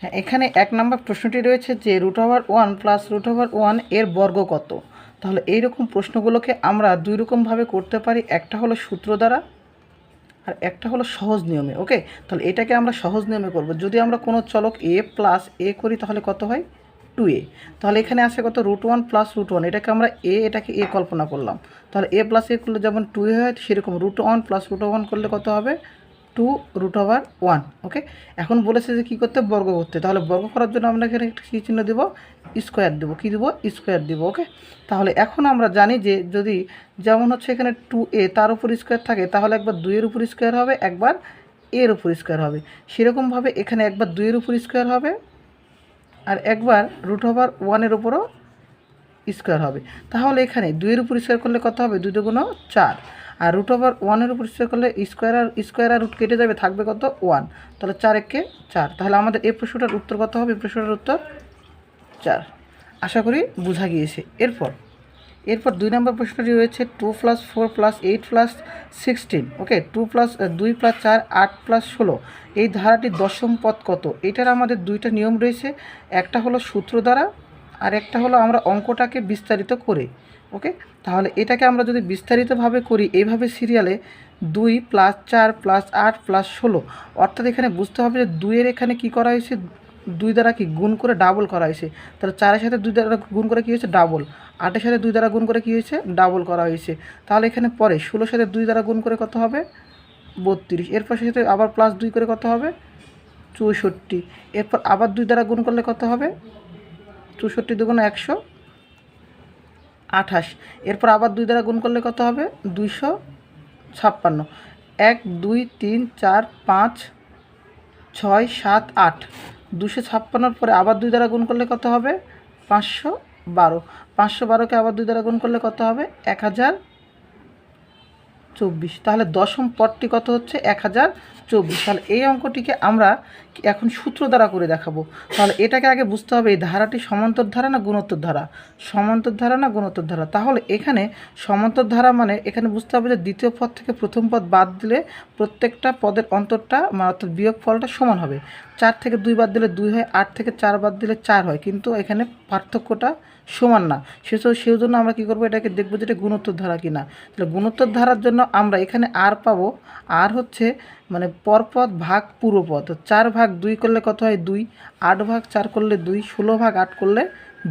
হ্যাঁ, এখানে 1 নম্বর প্রশ্নটি রয়েছে যে √1 প্লাস √1 এর বর্গ কত। তাহলে এইরকম প্রশ্নগুলোকে আমরা দুই রকমভাবে করতে পারি, একটা হলো সূত্র দ্বারা আর একটা হলো সহজ নিয়মে। ওকে, তাহলে এটাকে আমরা সহজ নিয়মে করব। যদি আমরা কোনো চলক a প্লাস a করি তাহলে কত হয় 2a। তাহলে এখানে আসে কত √1 প্লাস √1, এটাকে আমরা এটাকে a কল্পনা করলাম। তাহলে a প্লাস a করলে যেমন 2a হয় সেরকম √1 প্লাস √1 করলে কত হবে 2√1। ওকে, এখন বলেছে যে কী করতে, বর্গ করতে। তাহলে বর্গ করার জন্য আমরা এখানে একটা কী চিহ্ন দেবো, স্কোয়ার দেবো। কী দেবো, স্কোয়ার দেবো। ওকে, তাহলে এখন আমরা জানি যে যদি যেমন হচ্ছে এখানে 2a তার উপর স্কোয়ার থাকে তাহলে একবার 2-এর উপর স্কোয়ার হবে, একবার এর উপর স্কোয়ার হবে। সেরকমভাবে এখানে একবার 2-এর উপর স্কোয়ার হবে আর একবার √1-এর উপরও স্কোয়ার হবে। তাহলে এখানে 2-এর উপর স্কোয়ার করলে কত হবে, 2 × 4, আর √1-এর উপর স্কোয়ার করলে স্কোয়ার আর রুট কেটে যাবে, থাকবে কত 1। তাহলে 4 × 4। তাহলে আমাদের এই প্রশ্নটার উত্তর কত হবে, এই প্রশ্নটার উত্তর 4। আশা করি বোঝা গিয়েছে। এরপর 2 নম্বর প্রশ্নটি রয়েছে 2 + 4 + 8 + 16। ওকে, 2 + 2 + 4 8 + 16 এই ধারাটির দশম পদ কত। এটার আমাদের দুইটা নিয়ম রয়েছে, একটা হলো সূত্র দ্বারা আর একটা হলো আমরা অঙ্কটাকে বিস্তারিত করে। ওকে, তাহলে এটাকে আমরা যদি বিস্তারিতভাবে করি এইভাবে সিরিয়ালে 2 + 4 + 8 + 16, অর্থাৎ এখানে বুঝতে হবে যে 2-এর এখানে কি করা হয়েছে, 2 দ্বারা কি গুণ করে ডাবল করা হয়েছে। তাহলে 4-এর সাথে 2 দ্বারা গুণ করে কী হয়েছে, ডাবল। 8-এর সাথে 2 দ্বারা গুণ করে কী হয়েছে, ডাবল করা হয়েছে। তাহলে এখানে পরে 16-এর সাথে 2 দ্বারা গুণ করে কত হবে 32। এরপর সাথে আবার +2 করে কত হবে 64। এরপর আবার 2 দ্বারা গুণ করলে কত হবে 64 × 2 = 128। এরপর আবার 2 দ্বারা গুণ করলে কত হবে 256। 1 2 3 4 5 6 7 8, 256-র পরে আবার 2 দ্বারা গুণ করলে কত হবে 512। 512-কে আবার 2 দ্বারা গুণ করলে কত হবে 1024। তাহলে দশম পদটি কত হচ্ছে 1024। তাহলে এই অঙ্কটিকে আমরা এখন সূত্র দ্বারা করে দেখাবো। তাহলে এটাকে আগে বুঝতে হবে এই ধারাটি সমান্তর ধারা না গুণোত্তর ধারা, সমান্তর ধারা না গুণোত্তর ধারা। তাহলে এখানে সমান্তর ধারা মানে এখানে বুঝতে হবে যে দ্বিতীয় পদ থেকে প্রথম পদ বাদ দিলে প্রত্যেকটা পদের অন্তরটা অর্থাৎ বিয়োগ ফলটা সমান হবে। 4 থেকে 2 বাদ দিলে 2 হয়, 8 থেকে 4 বাদ দিলে 4 হয়, কিন্তু এখানে পার্থক্যটা সমান না। সেই জন্য আমরা কী করবো, এটাকে দেখবো যে এটা গুণোত্তর ধারা কিনা। তাহলে গুণোত্তর ধারার জন্য আমরা এখানে আর পাবো, আর হচ্ছে মানে পরপদ ভাগ পুরোপদ। 4 ভাগ 2 করলে কত হয় 2, 8 ভাগ 4 করলে 2, 16 ভাগ 8 করলে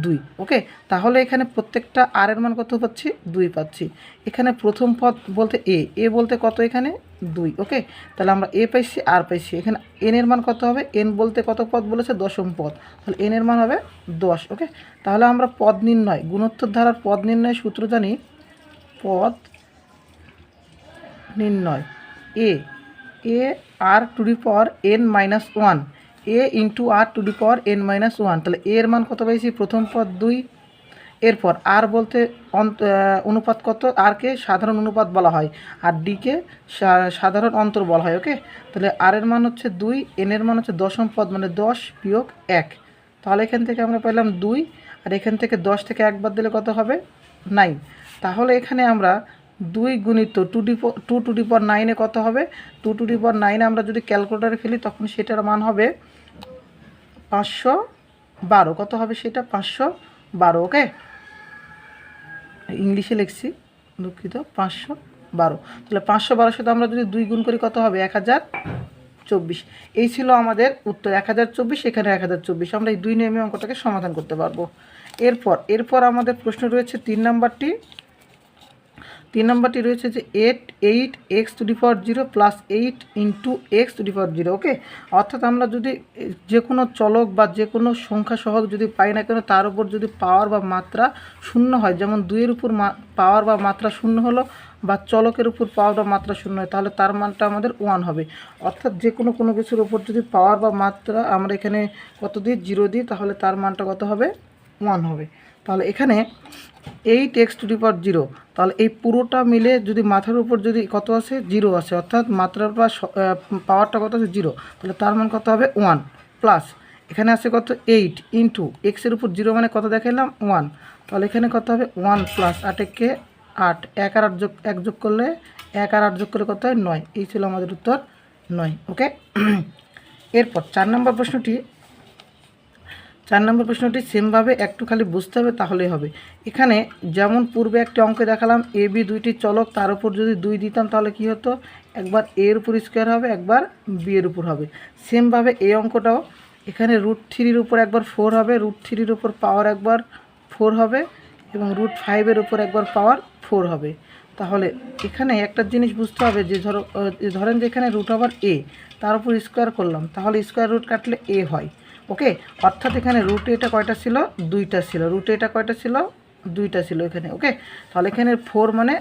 2। ওকে, তাহলে এখানে প্রত্যেকটা আর এর মান কত পাচ্ছি 2 পাচ্ছি। এখানে প্রথম পদ বলতে এ বলতে কত এখানে 2। ওকে, তাহলে আমরা এ পাইছি আর পাইছি। এখানে এন এর মান কত হবে, এন বলতে কত পদ বলেছে দশম পদ, তাহলে এন এর মান হবে 10। ওকে, তাহলে আমরা পদ নির্ণয় গুণোত্তর ধারার পদ নির্ণয় সূত্র জানি, পদ নির্ণয় এ r⁴n-1, a × r⁴n-1। তাহলে এর মান কত পাইছি, প্রথম পদ 2। এরপর আর বলতে অনুপাত কত, আরকে সাধারণ অনুপাত বলা হয় আর ডিকে সাধারণ অন্তর বলা হয়। ওকে, তাহলে আর এর মান হচ্ছে 2, এন এর মান হচ্ছে দশম পদ মানে 10 - 1। তাহলে এখান থেকে আমরা পেলাম 2, আর এখান থেকে 10 থেকে 1 বাদ দিলে কত হবে 9। তাহলে এখানে আমরা 2 × 2⁹ কত হবে, 2⁹ আমরা যদি ক্যালকুলেটারে ফেলি তখন সেটার মান হবে 512। কত হবে সেটা 512। ওকে, ইংলিশে লিখছি, দুঃখিত, 512। তাহলে 512-র সাথে আমরা যদি 2 গুণ করি কত হবে 1024। এই ছিল আমাদের উত্তর 1024, এখানে 1024। আমরা এই 2 নিয়মে অঙ্কটাকে সমাধান করতে পারবো। এরপর আমাদের প্রশ্ন রয়েছে 3 নম্বরটি রয়েছে যে 8x⁴ + 8 × x⁴। ওকে, অর্থাৎ আমরা যদি যে কোনো চলক বা যে কোনো সংখ্যা সহগ যদি পাই না কেন তার উপর যদি পাওয়ার বা মাত্রা শূন্য হয়, যেমন 2-এর উপর পাওয়ার বা মাত্রা শূন্য হলো বা চলকের উপর পাওয়ার বা মাত্রা শূন্য হয়, তাহলে তার মানটা আমাদের 1 হবে। অর্থাৎ যে কোনো কিছুর উপর যদি পাওয়ার বা মাত্রা আমরা এখানে কত দিই 0 দিই, তাহলে তার মানটা কত হবে 1 হবে। তাহলে এখানে 8x⁴, তাহলে এই পুরোটা মিলে যদি মাথার উপর যদি কত আছে 0 আছে, অর্থাৎ মাত্রার বা পাওয়ারটা কত আছে 0, তাহলে তার মান কত হবে 1 প্লাস এখানে আছে কত 8 × x-এর উপর 0 মানে কত দেখালাম 1, তাহলে এখানে কত হবে 1 প্লাস 8 8, 1 আর 8 যোগ করলে 1 আর 8 যোগ করলে কত হয় 9। এই ছিল আমাদের উত্তর 9। ওকে, এরপর 4 নম্বর প্রশ্নটি 4 নম্বর প্রশ্নটি সেমভাবে একটু খালি বুঝতে হবে তাহলেই হবে। এখানে যেমন পূর্বে একটি অঙ্কে দেখালাম এ বি দুইটি চলক, তার উপর যদি 2 দিতাম তাহলে কি হতো, একবার এর উপর স্কোয়ার হবে, একবার বি এর উপর হবে। সেমভাবে এই অঙ্কটাও এখানে √3 উপর একবার 4 হবে, √3 উপর পাওয়ার একবার 4 হবে এবং √5 উপর একবার পাওয়ার 4 হবে। তাহলে এখানে একটা জিনিস বুঝতে হবে যে ধরেন যে এখানে √a তার উপর স্কোয়ার করলাম, তাহলে স্কোয়ার রুট কাটলে a হয়। ওকে, অর্থাৎ এখানে √a কয়টা ছিল, 2টা ছিল। √a কয়টা ছিল, 2টা ছিল এখানে। ওকে, তাহলে এখানে 4 মানে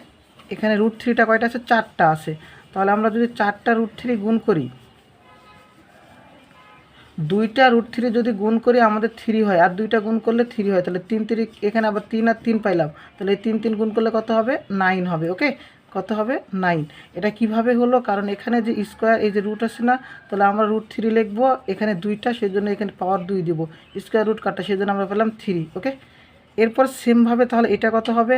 এখানে √3 কয়টা আছে, 4টা আছে। তাহলে আমরা যদি 4টা √3 গুণ করি, 2টা √3 যদি গুণ করি আমাদের 3 হয়, আর 2টা গুণ করলে 3 হয়। তাহলে 3 3 এখানে আবার 3 আর 3 পাইলাম, তাহলে এই 3 3 গুণ করলে কত হবে, 9 হবে। ওকে, কত হবে, 9। এটা কিভাবে হলো, কারণ এখানে যে স্কোয়ার এই যে রুট আছে না, তাহলে আমরা √3 লিখবো, এখানে 2টা সেই জন্য এখানে পাওয়ার 2 দিব, স্কোয়ার রুট কাটা সেই জন্য আমরা পেলাম 3। ওকে, এরপর সেমভাবে তাহলে এটা কত হবে,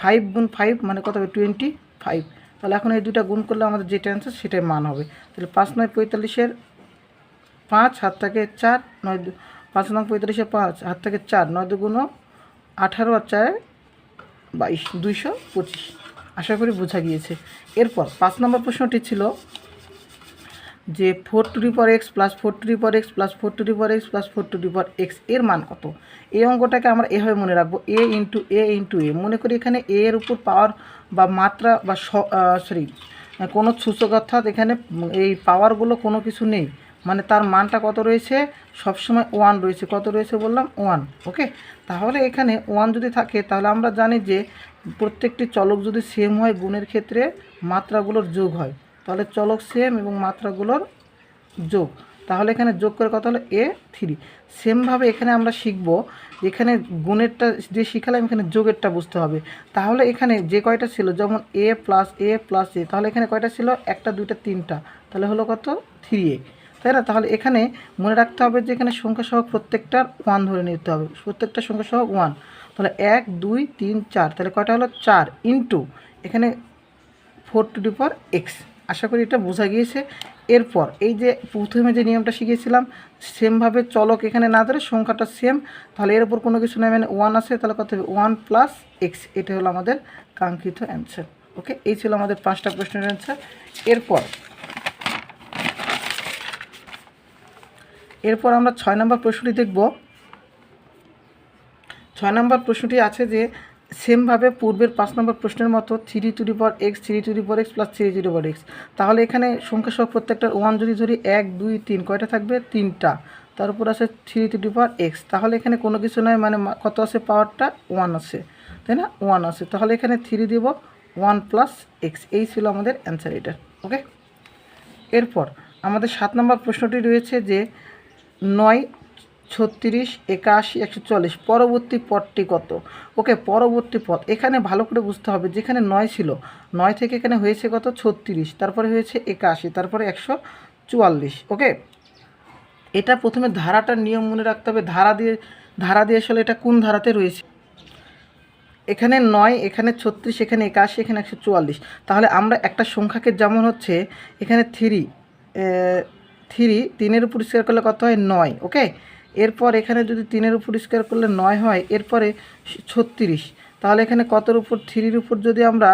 5 গুণ 5 মানে কত হবে, 25। তাহলে এখন এই দুটা গুণ করলে আমাদের যেটা অ্যান্সার সেটাই মান হবে। তাহলে 5 9 45-এর 5 হাত থেকে 4 9 5 9 45-এর 5 হাত থেকে 4 9 2 18 আর 4 22 225। আশা করি বোঝা গিয়েছে। এরপর 5 নম্বর প্রশ্নটি ছিল যে 4x + 4x + 4x + 4x এর মান কত। এই অঙ্কটাকে আমরা এভাবে মনে রাখবো, a × a মনে করি এখানে a এর উপর পাওয়ার বা মাত্রা বা কোনো সূচক, অর্থাৎ এখানে এই পাওয়ারগুলো কোনো কিছু নেই, মানে তার মানটা কত রয়েছে, সবসময় 1 রয়েছে। কত রয়েছে বললাম, 1। ওকে, তাহলে এখানে 1 যদি থাকে তাহলে আমরা জানি যে প্রত্যেকটি চলক যদি সেম হয় গুণের ক্ষেত্রে মাত্রাগুলোর যোগ হয়, তাহলে চলক সেম এবং মাত্রাগুলোর যোগ, তাহলে এখানে যোগ করে কত হলো, a3। সেমভাবে এখানে আমরা শিখব, এখানে গুণেরটা যে শিখালাম এখানে যোগেরটা বুঝতে হবে। তাহলে এখানে যে কয়টা ছিল, যেমন a + a, তাহলে এখানে কয়টা ছিল, 1টা 2টা 3টা, তাহলে হলো কত, 3a, তাই না। তাহলে এখানে মনে রাখতে হবে যে এখানে সংখ্যা সহ প্রত্যেকটার 1 ধরে নিতে হবে, প্রত্যেকটা সংখ্যা সহ 1। তাহলে 1 2 3 4, তাহলে কয়টা হলো, 4 ইন্টু এখানে 4x। আশা করি এটা বোঝা গিয়েছে। এরপর এই যে প্রথমে যে নিয়মটা শিখেছিলাম, সেমভাবে চলক এখানে না ধরে সংখ্যাটা সেম, তাহলে এর উপর কোনো কিছু নেই, মানে 1 আছে, তাহলে কত হবে, 1 + x। এটা হলো আমাদের কাঙ্ক্ষিত অ্যান্সার। ওকে, এই ছিল আমাদের 5টা প্রশ্নের অ্যান্সার। এরপর আমরা 6 নম্বর প্রশ্নটি দেখব। 6 নম্বর প্রশ্নটি আছে যে সেমভাবে পূর্বের 5 নম্বর প্রশ্নের মতো 3x 3x + 3x। তাহলে এখানে সংখ্যা সহ প্রত্যেকটার 1 যদি ধরি, 1 2 3, কয়টা থাকবে, 3টা, তার উপর আছে 3x। তাহলে এখানে কোনো কিছু নয়, মানে কত আছে, পাওয়ারটা 1 আছে, তাই না, 1 আছে। তাহলে এখানে 3 দিব, 1 + x। এই ছিল আমাদের অ্যান্সার এটা। ওকে, এরপর আমাদের 7 নম্বর প্রশ্নটি রয়েছে যে 9 36 81 140 পরবর্তী পদটি কত। ওকে, পরবর্তী পদ এখানে ভালো করে বুঝতে হবে, যেখানে 9 ছিল, 9 থেকে এখানে হয়েছে কত, 36, তারপরে হয়েছে 81, তারপরে 144। ওকে, এটা প্রথমে ধারাটার নিয়ম মনে রাখতে হবে, ধারা দিয়ে আসলে এটা কোন ধারাতে রয়েছে। এখানে 9, এখানে 36, এখানে 81, এখানে 144। তাহলে আমরা একটা সংখ্যাকে, যেমন হচ্ছে এখানে 3-এর উপর স্কোয়ার করলে কত হয়, 9। ওকে, এরপর এখানে যদি 3-এর উপর স্কোয়ার করলে 9 হয়, এরপরে 36, তাহলে এখানে কতর উপর, 3-এর উপর যদি আমরা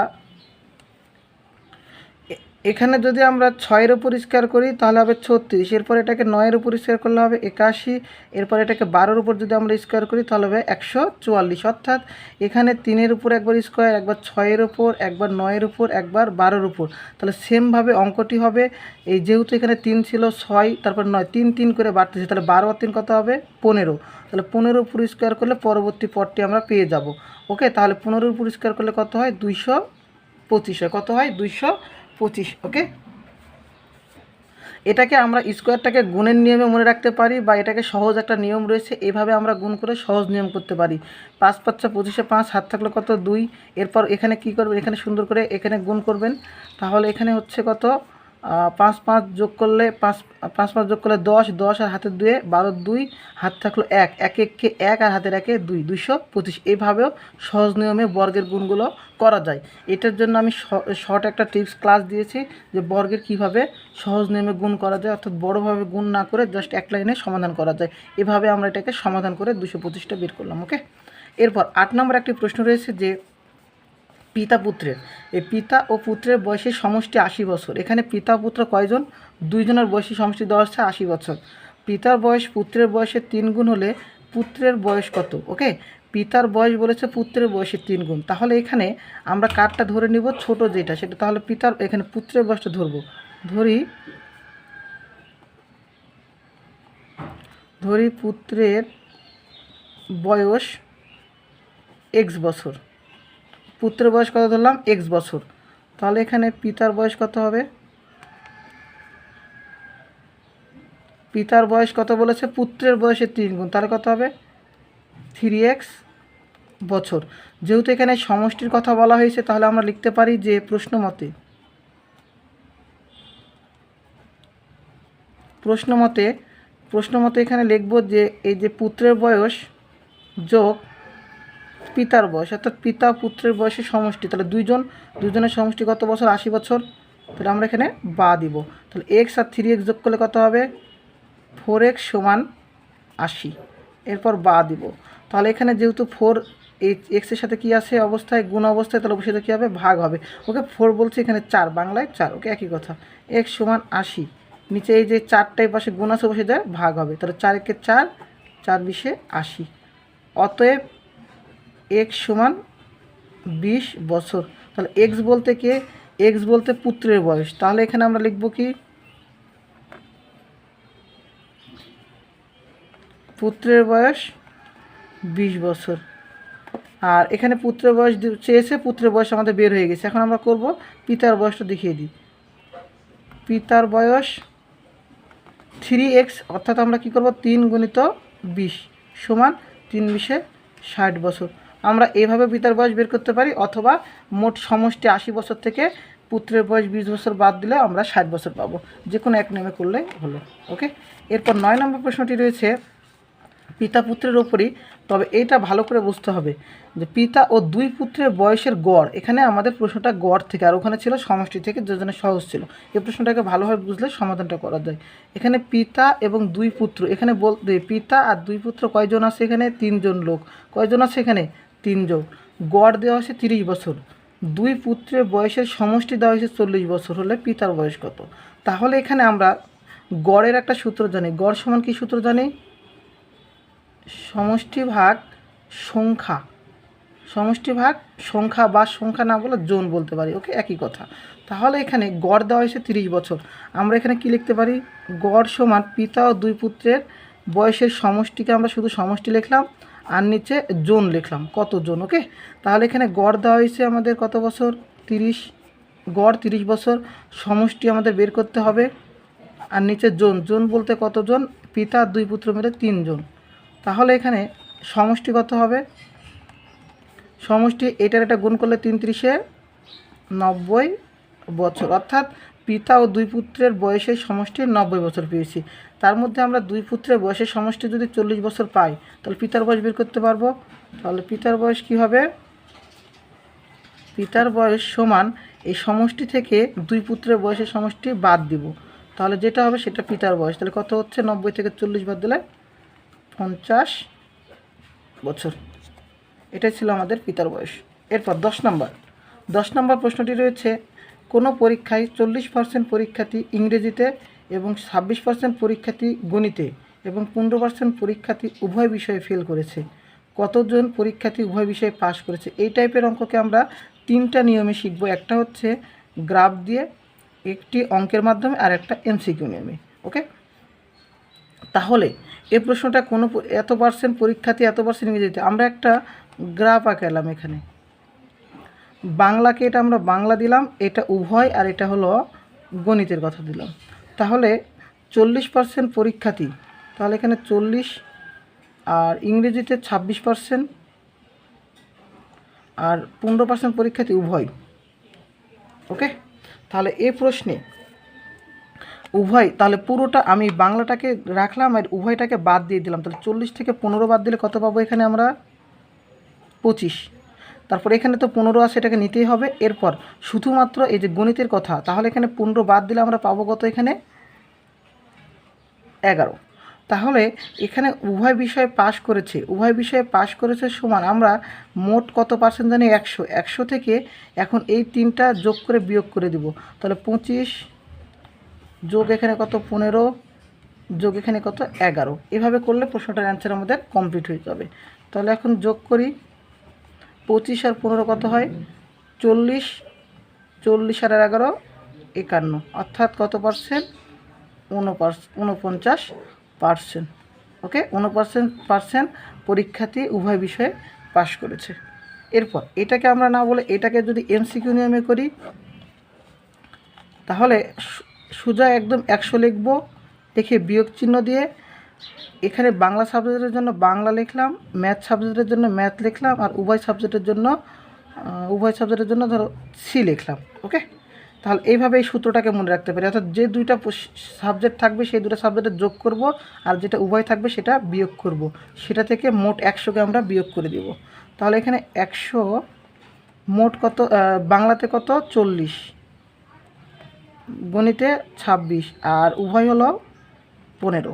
এখানে যদি আমরা 6-এর উপর স্কোয়ার করি তাহলে হবে 36, এরপর এটাকে 9-এর উপর স্কোয়ার করলে হবে 81, এরপর এটাকে 12-এর উপর যদি আমরা স্কোয়ার করি তাহলে হবে 144। অর্থাৎ এখানে 3-এর উপর একবার স্কোয়ার, একবার 6-এর উপর, একবার 9-এর উপর, একবার 12-এর উপর। তাহলে সেমভাবে অঙ্কটি হবে, এই যেহেতু এখানে 3 ছিল, 6 তারপর 9, 3 3 করে বাড়তেছে, তাহলে 12 আর 3 কত হবে, 15। তাহলে 15-এর উপর স্কোয়ার করলে পরবর্তী পদটি আমরা পেয়ে যাব। ওকে, তাহলে 15-এর উপর স্কোয়ার করলে কত হয়, 225 হয়। কত হয়, 225। ওকে, এটাকে আমরা স্কোয়ারটাকে গুণের নিয়মে মনে রাখতে পারি, বা এটাকে সহজ একটা নিয়ম রয়েছে, এভাবে আমরা গুণ করে সহজ নিয়ম করতে পারি। 5 5 25-এ 5, হাত থাকলে কত, 2। এরপর এখানে কি করবেন, এখানে সুন্দর করে এখানে গুণ করবেন, তাহলে এখানে হচ্ছে কত, পাঁচ পাঁচ যোগ করলে পাঁচ পাঁচ পাঁচ যোগ করলে 10, 10 আর হাতের 2 12, 2 হাত থাকলো 1, 1 এককে 1 আর হাতের 1 2, 225। এইভাবেও সহজ নিয়মে বর্গের গুণগুলো করা যায়। এটার জন্য আমি শর্ট একটা টিপস ক্লাস দিয়েছি যে বর্গের কিভাবে সহজ নিয়মে গুণ করা যায়, অর্থাৎ বড়োভাবে গুণ না করে জাস্ট এক লাইনে সমাধান করা যায়। এভাবে আমরা এটাকে সমাধান করে 225টা বের করলাম। ওকে, এরপর 8 নম্বর একটি প্রশ্ন রয়েছে যে পিতা পুত্রের, এই পিতা ও পুত্রের বয়সের সমষ্টি 80 বছর। এখানে পিতা পুত্র কয়জন? দুইজনের বয়সী সমষ্টি দেওয়া হচ্ছে 80 বছর। পিতার বয়স পুত্রের বয়সের 3 গুণ হলে পুত্রের বয়স কত? ওকে, পিতার বয়স বলেছে পুত্রের বয়সের 3 গুণ, তাহলে এখানে আমরা কারটা ধরে নিব ছোট যেটা সেটা, তাহলে পিতার এখানে পুত্রের বয়সটা ধরবো, ধরি পুত্রের বয়স x বছর। পুত্রের বয়স কত ধরলাম? x বছর। তাহলে এখানে পিতার বয়স কত হবে? পিতার বয়স কত বলেছে? পুত্রের বয়সের 3 গুণ, তাহলে কত হবে? 3x বছর। যেহেতু এখানে সমষ্টির কথা বলা হয়েছে তাহলে আমরা লিখতে পারি যে প্রশ্ন মতে এখানে লিখব যে এই যে পুত্রের বয়স যোগ পিতার বয়স, অর্থাৎ পিতা পুত্রের বয়সের সমষ্টি, তাহলে দুজনের সমষ্টি কত বছর? 80 বছর। তাহলে আমরা এখানে বা দিব, তাহলে x আর 3x যোগ করলে কত হবে? 4x সমান 80। এরপর বা দিব, তাহলে এখানে যেহেতু 4 এই এক্সের সাথে কি আছে অবস্থায়? গুণ অবস্থায়, তাহলে অবশ্যই কী হবে? ভাগ হবে। ওকে, 4 বলছে এখানে 4, বাংলায় 4। ওকে, একই কথা। x সমান 80, নিচে এই যে 4টাই পাশে গুণ আছে বসে যায়, ভাগ হবে। তাহলে 4 একে 4, 4 20 80। অতএব x সমান 20 বছর। তাহলে x বলতে কে? x বলতে পুত্রের বয়স। তাহলে এখানে আমরা লিখব কি? পুত্রের বয়স 20 বছর। আর এখানে পুত্রের বয়স চেয়েছে, পুত্রের বয়স আমাদের বের হয়ে গেছে। এখন আমরা করব পিতার বয়সটা দেখিয়ে দিই। পিতার বয়স 3x, অর্থাৎ আমরা কি করব? 3 গুণিত 20 সমান 3 20 60 বছর। আমরা এভাবে পিতার বয়স বের করতে পারি, অথবা মোট সমষ্টি 80 বছর থেকে পুত্রের বয়স 20 বছর বাদ দিলে আমরা 60 বছর পাবো। যে কোনো এক নিয়মে করলেই হলো। ওকে, এরপর 9 নম্বর প্রশ্নটি রয়েছে পিতা পুত্রের ওপরই, তবে এইটা ভালো করে বুঝতে হবে যে পিতা ও 2 পুত্রের বয়সের গড়। এখানে আমাদের প্রশ্নটা গড় থেকে, আর ওখানে ছিল সমষ্টি থেকে, যে জন্য সহজ ছিল। এই প্রশ্নটাকে ভালোভাবে বুঝলে সমাধানটা করা যায়। এখানে পিতা এবং 2 পুত্র, এখানে বলতে পিতা আর 2 পুত্র কয়জন আছে? এখানে 3 জন লোক। কয়জন আছে এখানে? 3 জন। গড় দেওয়া হয়েছে 30 বছর। 2 পুত্রের বয়সের সমষ্টি দেওয়া হয়েছে 40 বছর, হলে পিতার বয়স কত? তাহলে এখানে আমরা গড়ের একটা সূত্র জানি। গড় সমান কি সূত্র জানি? সমষ্টি ভাগ সংখ্যা। সমষ্টি ভাগ সংখ্যা, বা সংখ্যা না বলে জন বলতে পারি। ওকে, একই কথা। তাহলে এখানে গড় দেওয়া হয়েছে 30 বছর। আমরা এখানে কি লিখতে পারি? গড় সমান পিতা ও 2 পুত্রের বয়সের সমষ্টিকে আমরা শুধু সমষ্টি লিখলাম, আর নিচে জন লিখলাম, কত জন। ওকে, তাহলে এখানে গড় দেওয়া হয়েছে আমাদের কত বছর? 30। গড় 30 বছর, সমষ্টি আমাদের বের করতে হবে, আর নিচে জন বলতে কতজন? পিতা আর 2 পুত্র মিলে 3 জন। তাহলে এখানে সমষ্টি কত হবে? সমষ্টি এটার এটা গুণ করলে 3 × 90 বছর, অর্থাৎ পিতা ও 2 পুত্রের বয়সের সমষ্টি 90 বছর পেয়েছি। তার মধ্যে আমরা 2 পুত্রের বয়সের সমষ্টি যদি 40 বছর পাই, তাহলে পিতার বয়স বের করতে পারবো। তাহলে পিতার বয়স কি হবে? পিতার বয়স সমান এই সমষ্টি থেকে 2 পুত্রের বয়সের সমষ্টি বাদ দিব, তাহলে যেটা হবে সেটা পিতার বয়স। তাহলে কত হচ্ছে? 90 থেকে 40 বাদ দিলে 50 বছর। এটাই ছিল আমাদের পিতার বয়স। এরপর 10 নম্বর প্রশ্নটি রয়েছে কোনো পরীক্ষায় 40% পরীক্ষার্থী ইংরেজিতে এবং 26% পরীক্ষার্থী গণিতে এবং 15% পরীক্ষার্থী উভয় বিষয়ে ফেল করেছে। কতজন পরীক্ষার্থী উভয় বিষয়ে পাস করেছে? এই টাইপের অঙ্ককে আমরা 3টা নিয়মে শিখব। একটা হচ্ছে গ্রাফ দিয়ে, একটি অঙ্কের মাধ্যমে, আর একটা MCQ নিয়মে। ওকে, তাহলে এই প্রশ্নটা কোনো এত পার্সেন্ট পরীক্ষার্থী এত পার্সেন্ট ইংরেজিতে, আমরা একটা গ্রাফ আঁকালাম। এখানে বাংলাকে এটা আমরা বাংলা দিলাম, এটা উভয়, আর এটা হলো গণিতের কথা দিলাম। তাহলে 40% পরীক্ষার্থী, তাহলে এখানে 40, আর ইংরেজিতে 26%, আর 15% পরীক্ষার্থী উভয়। ওকে, তাহলে এই প্রশ্নে উভয়, তাহলে পুরোটা আমি বাংলাটাকে রাখলাম আর উভয়টাকে বাদ দিয়ে দিলাম, তাহলে 40 থেকে 15 বাদ দিলে কত পাবো এখানে আমরা? 25। তারপর এখানে তো 15 আছে, এটাকে নিতেই হবে। এরপর শুধুমাত্র এই যে গণিতের কথা, তাহলে এখানে 15 বাদ দিলে আমরা পাবো কত এখানে? 11। তাহলে এখানে উভয় বিষয়ে পাশ করেছে, উভয় বিষয়ে পাশ করেছে সমান আমরা মোট কত পার্সেন্ট জানি? 100। 100 থেকে এখন এই 3টা যোগ করে বিয়োগ করে দিব, তাহলে 25 যোগ এখানে কত? 15 যোগ এখানে কত? 11। এভাবে করলে প্রশ্নটার অ্যান্সার আমাদের কমপ্লিট হয়ে যাবে। তাহলে এখন যোগ করি, 25 আর 15 কত হয়? 40। 40 আর 11 51, অর্থাৎ কত পার্সেন্ট? 49%। ওকে, 49% পরীক্ষার্থী উভয় বিষয়ে পাশ করেছে। এরপর এটাকে আমরা না বলে এটাকে যদি এমসিকিউ নিয়মে করি, তাহলে সোজা একদম 100 লিখব, লিখে বিয়োগ চিহ্ন দিয়ে এখানে বাংলা সাবজেক্টের জন্য বাংলা লিখলাম, ম্যাথ সাবজেক্টের জন্য ম্যাথ লিখলাম, আর উভয় সাবজেক্টের জন্য ধরো সি লিখলাম। ওকে, তাহলে এইভাবে এই সূত্রটাকে মনে রাখতে পারি, অর্থাৎ যে দুইটা সাবজেক্ট থাকবে সেই দুটো সাবজেক্টের যোগ করব, আর যেটা উভয় থাকবে সেটা বিয়োগ করব, সেটা থেকে মোট 100কে আমরা বিয়োগ করে দেব। তাহলে এখানে 100 মোট কত? বাংলাতে কত? 40, গণিতে 26, আর উভয় হলো 15।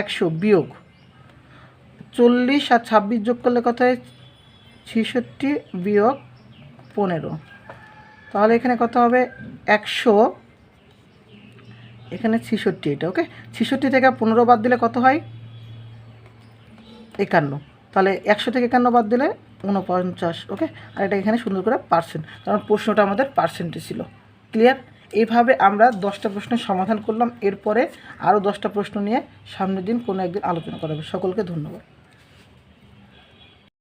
100 বিয়োগ 40 আর 26 যোগ করলে কত হয়? 66 বিয়োগ 15। তাহলে এখানে কত হবে? 100, এখানে 66, এটা ওকে। 66 থেকে 15 বাদ দিলে কত হয়? 51। তাহলে 100 থেকে 51 বাদ দিলে 49। ওকে, আর এটা এখানে সুন্দর করে পার্সেন্ট, কারণ প্রশ্নটা আমাদের পার্সেন্টে ছিল। ক্লিয়ার? এইভাবে আমরা 10টা প্রশ্নের সমাধান করলাম। এরপরে আরও 10টা প্রশ্ন নিয়ে সামনের দিন কোনো একদিন আলোচনা করা হবে। সকলকে ধন্যবাদ।